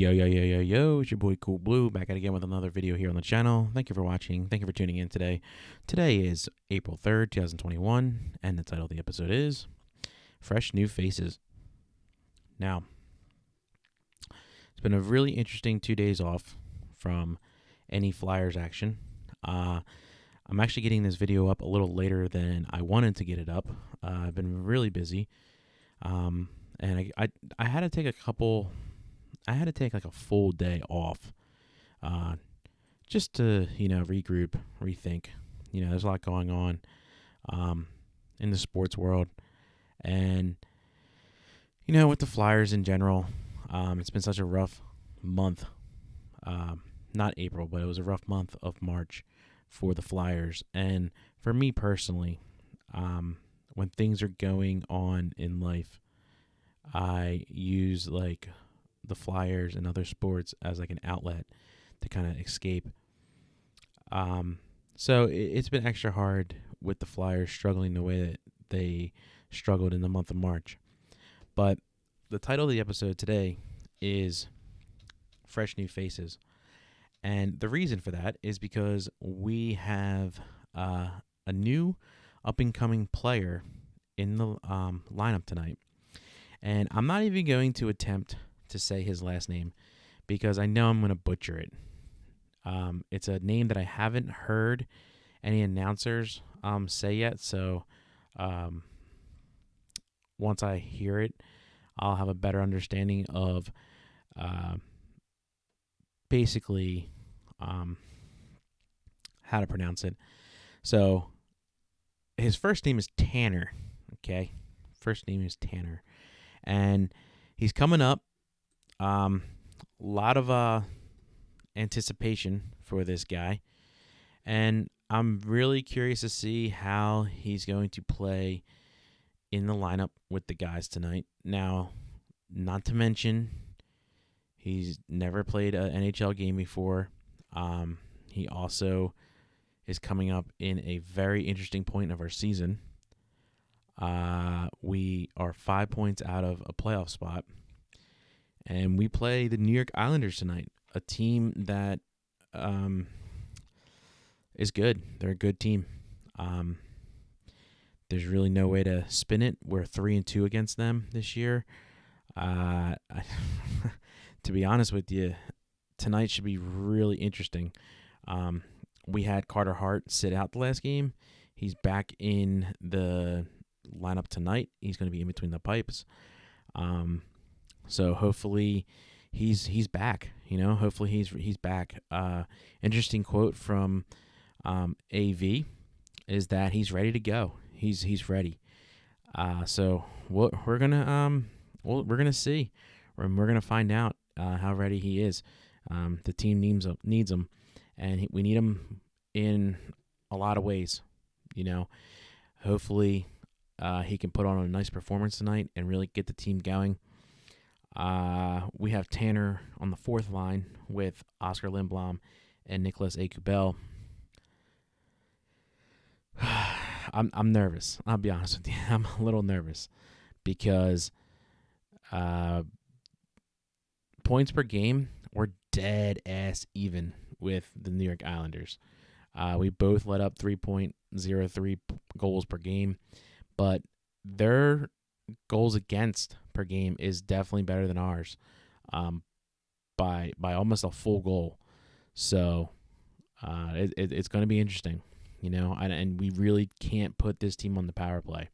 Yo, yo, yo, yo, yo, it's your boy Cool Blue back at again with another video here on the channel. Thank you for watching. Thank you for tuning in today. Today is April 3rd, 2021, and the title of the episode is Fresh New Faces. Now, it's been a really interesting 2 days off from any Flyers action. I'm actually getting this video up a little later than I wanted to get it up. I've been really busy, and I had to take like a full day off, just to, regroup, rethink. There's a lot going on, in the sports world, and, with the Flyers in general, it's been such a rough month, not April, but it was a rough month of March for the Flyers. And for me personally, when things are going on in life, I use like the Flyers and other sports as like an outlet to kind of escape. So it's been extra hard with the Flyers struggling the way that they struggled in the month of March. But the title of the episode today is Fresh New Faces. And the reason for that is because we have a new up-and-coming player in the lineup tonight. And I'm not even going to attempt to say his last name because I know I'm going to butcher it. It's a name that I haven't heard any announcers say yet. So once I hear it, I'll have a better understanding of basically how to pronounce it. So his first name is Tanner. Okay. First name is Tanner. And he's coming up. Lot of anticipation for this guy. And I'm really curious to see how he's going to play in the lineup with the guys tonight. Now, not to mention, he's never played an NHL game before. He also is coming up in a very interesting point of our season. We are 5 points out of a playoff spot, and we play the New York Islanders tonight, a team that is good. They're a good team. There's really no way to spin it. We're 3-2 against them this year. To be honest with you, tonight should be really interesting. We had Carter Hart sit out the last game. He's back in the lineup tonight. He's going to be in between the pipes. So hopefully he's back. Hopefully he's back. Interesting quote from AV is that he's ready to go. He's ready. So we're gonna see. We're gonna find out how ready he is. The team needs him, and we need him in a lot of ways. Hopefully he can put on a nice performance tonight and really get the team going. We have Tanner on the fourth line with Oscar Lindblom and Nicholas Kubel. I'm nervous. I'll be honest with you. I'm a little nervous because points per game, we're dead ass even with the New York Islanders. We both let up 3.03 goals per game, but their goals against per game is definitely better than ours, by almost a full goal. So it's going to be interesting, and we really can't put this team on the power play.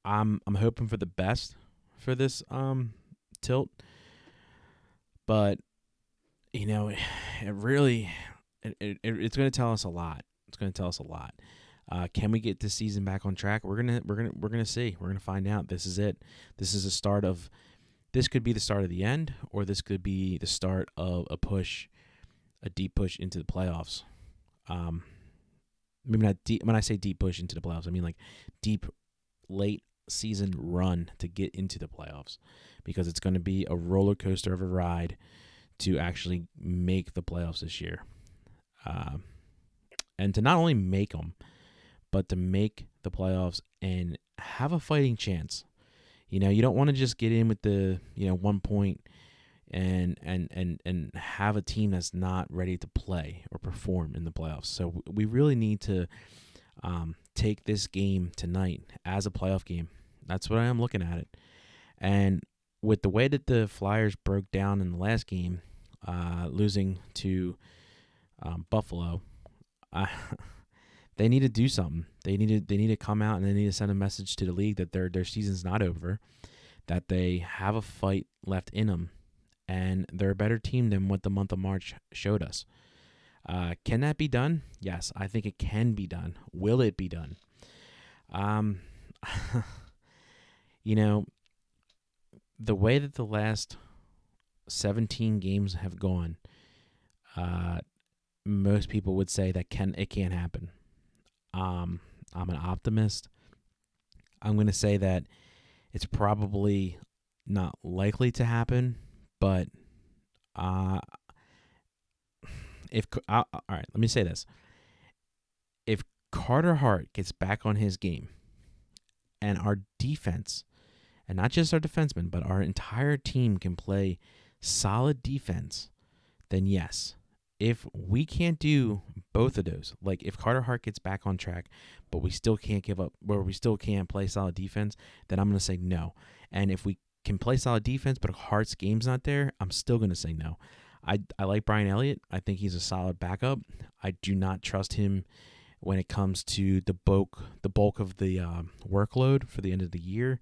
I'm hoping for the best for this tilt, but it's going to tell us a lot. It's going to tell us a lot. Can we get this season back on track? We're gonna see. We're gonna find out. This is it. This is the start of. This could be the start of the end, or this could be the start of a deep push into the playoffs. Maybe not deep. When I say deep push into the playoffs, I mean like deep late season run to get into the playoffs, because it's going to be a roller coaster of a ride to actually make the playoffs this year, and to not only make them, but to make the playoffs and have a fighting chance. You don't want to just get in with the 1 point and have a team that's not ready to play or perform in the playoffs. So we really need to take this game tonight as a playoff game. That's what I am looking at it. And with the way that the Flyers broke down in the last game, losing to Buffalo, they need to do something. They need to come out and they need to send a message to the league that their season's not over, that they have a fight left in them, and they're a better team than what the month of March showed us. Can that be done? Yes, I think it can be done. Will it be done? The way that the last 17 games have gone, most people would say that it can't happen. I'm an optimist. I'm going to say that it's probably not likely to happen, but all right, let me say this. If Carter Hart gets back on his game and our defense, and not just our defensemen, but our entire team can play solid defense, then yes. If we can't do both of those, like if Carter Hart gets back on track, but we still can't give up, where we still can't play solid defense, then I'm going to say no. And if we can play solid defense, but Hart's game's not there, I'm still going to say no. I like Brian Elliott. I think he's a solid backup. I do not trust him when it comes to the bulk of the workload for the end of the year.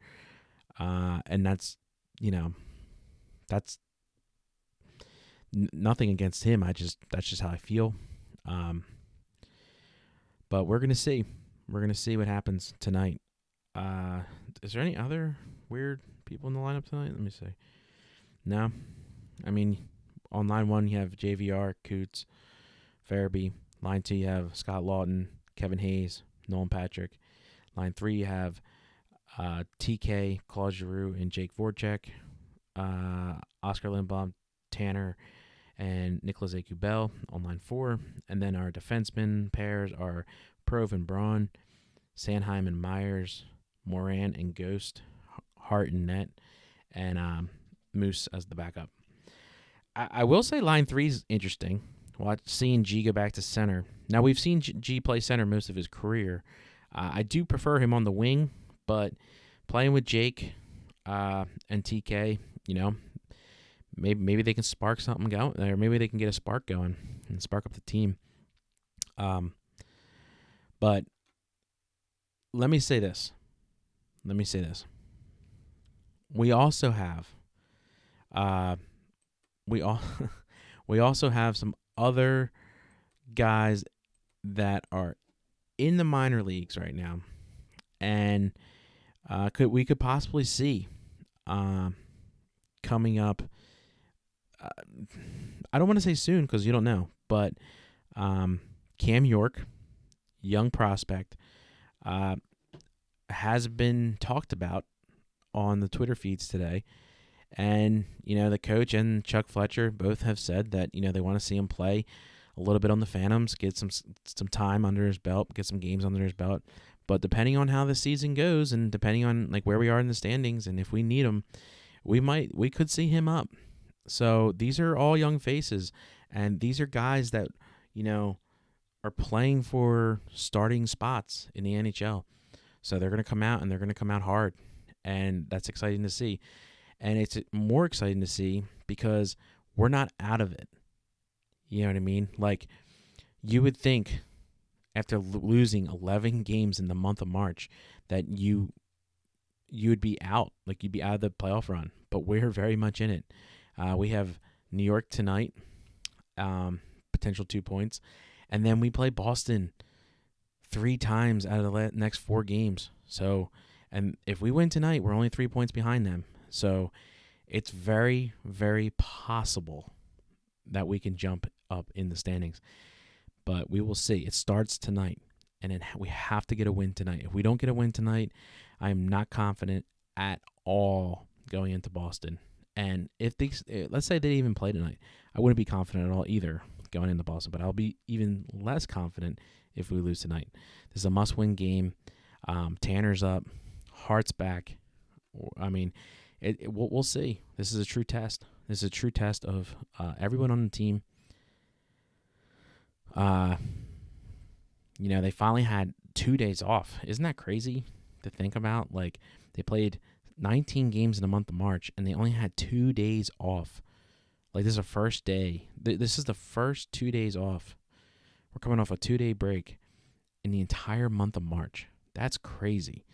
And that's nothing against him. That's just how I feel. But we're gonna see. We're gonna see what happens tonight. Is there any other weird people in the lineup tonight? Let me see. No, I mean, on line 1 you have JVR, Coots, Farabee. Line 2 you have Scott Lawton, Kevin Hayes, Nolan Patrick. Line 3 you have TK, Claude Giroux, and Jake Voracek. Oscar Lindblom, Tanner, and Nicolas Aubel on line 4. And then our defensemen pairs are Prove and Braun, Sanheim and Myers, Moran and Ghost, Hart and Net, and Moose as the backup. I will say line 3 is interesting. Seeing G go back to center. Now, we've seen G play center most of his career. I do prefer him on the wing, but playing with Jake and TK, maybe they can spark something going, or maybe they can get a spark going and spark up the team. But let me say this. We also have we also have some other guys that are in the minor leagues right now, and we could possibly see coming up. I don't want to say soon because you don't know, but Cam York, young prospect, has been talked about on the Twitter feeds today. And, the coach and Chuck Fletcher both have said that, they want to see him play a little bit on the Phantoms, get some time under his belt, get some games under his belt. But depending on how the season goes and depending on where we are in the standings and if we need him, we could see him up. So these are all young faces, and these are guys that, are playing for starting spots in the NHL. So they're going to come out, and they're going to come out hard, and that's exciting to see. And it's more exciting to see because we're not out of it. You know what I mean? Like, you would think after losing 11 games in the month of March that you would be out, like you'd be out of the playoff run. But we're very much in it. We have New York tonight, potential 2 points. And then we play Boston 3 times out of the next 4 games. So, and if we win tonight, we're only 3 points behind them. So it's very, very possible that we can jump up in the standings. But we will see. It starts tonight, and we have to get a win tonight. If we don't get a win tonight, I am not confident at all going into Boston. And if let's say they even play tonight, I wouldn't be confident at all either going into Boston. But I'll be even less confident if we lose tonight. This is a must-win game. Tanner's up. Hart's back. I mean, we'll see. This is a true test. This is a true test of everyone on the team. They finally had 2 days off. Isn't that crazy to think about? Like, they played 19 games in the month of March, and they only had 2 days off. Like, this is the first day. This is the first 2 days off. We're coming off a 2-day break in the entire month of March. That's crazy.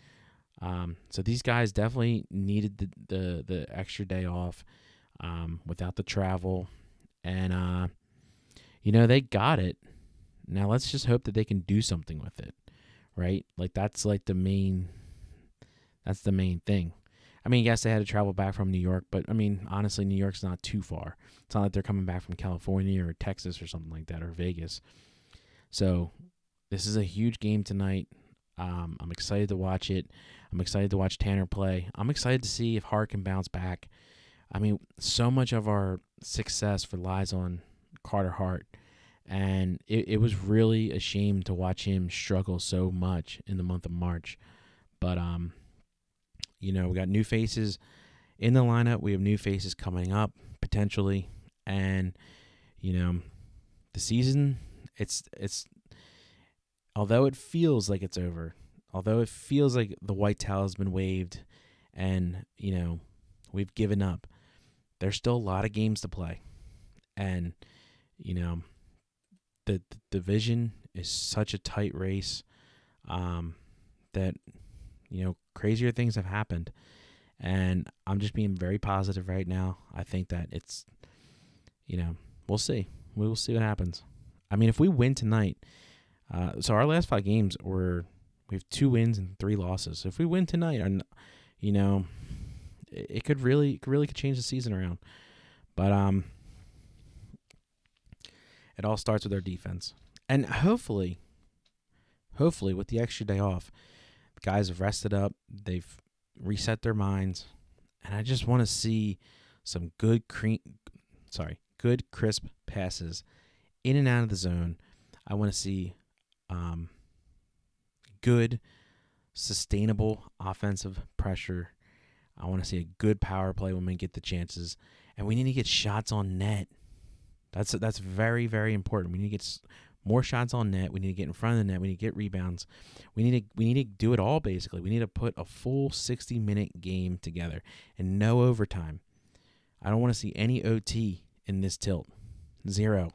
So these guys definitely needed the extra day off without the travel. And, they got it. Now let's just hope that they can do something with it, right? Like, that's the main thing. I mean, yes, they had to travel back from New York, but, I mean, honestly, New York's not too far. It's not like they're coming back from California or Texas or something like that, or Vegas. So this is a huge game tonight. I'm excited to watch it. I'm excited to watch Tanner play. I'm excited to see if Hart can bounce back. I mean, so much of our success relies on Carter Hart, and it was really a shame to watch him struggle so much in the month of March. But, we got new faces in the lineup. We have new faces coming up, potentially. And, the season, it's although it feels like it's over, although it feels like the white towel has been waved and, we've given up, there's still a lot of games to play. And, the division is such a tight race that, crazier things have happened. And I'm just being very positive right now. I think that it's, we'll see. We will see what happens. I mean, if we win tonight, so our last 5 games we have 2 wins and 3 losses. So if we win tonight, it could really change the season around. But it all starts with our defense, and hopefully with the extra day off, the guys have rested up. They've reset their minds, and I just want to see some good, crisp passes in and out of the zone. I want to see good, sustainable offensive pressure. I want to see a good power play when we get the chances, and we need to get shots on net. That's very, very important. We need to get more shots on net. We need to get in front of the net. We need to get rebounds. We need to do it all, basically. We need to put a full 60-minute game together and no overtime. I don't want to see any OT in this tilt. 0.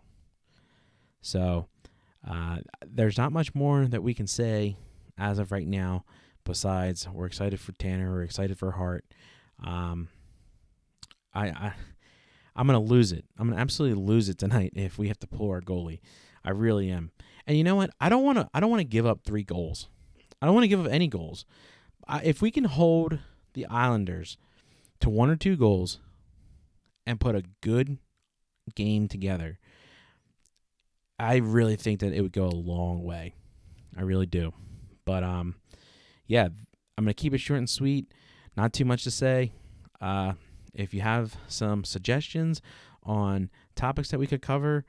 So there's not much more that we can say as of right now besides we're excited for Tanner. We're excited for Hart. I'm going to lose it. I'm going to absolutely lose it tonight if we have to pull our goalie. I really am. And you know what? I don't want to give up 3 goals. I don't want to give up any goals. If we can hold the Islanders to 1 or 2 goals and put a good game together, I really think that it would go a long way. I really do. But yeah, I'm going to keep it short and sweet. Not too much to say. If you have some suggestions on topics that we could cover,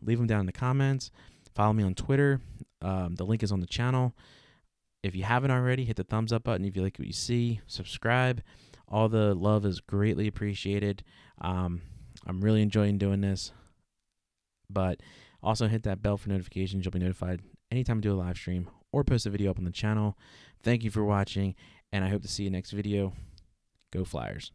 leave them down in the comments. Follow me on Twitter. The link is on the channel. If you haven't already, hit the thumbs up button if you like what you see. Subscribe. All the love is greatly appreciated. I'm really enjoying doing this. But also hit that bell for notifications. You'll be notified anytime I do a live stream or post a video up on the channel. Thank you for watching, and I hope to see you next video. Go Flyers.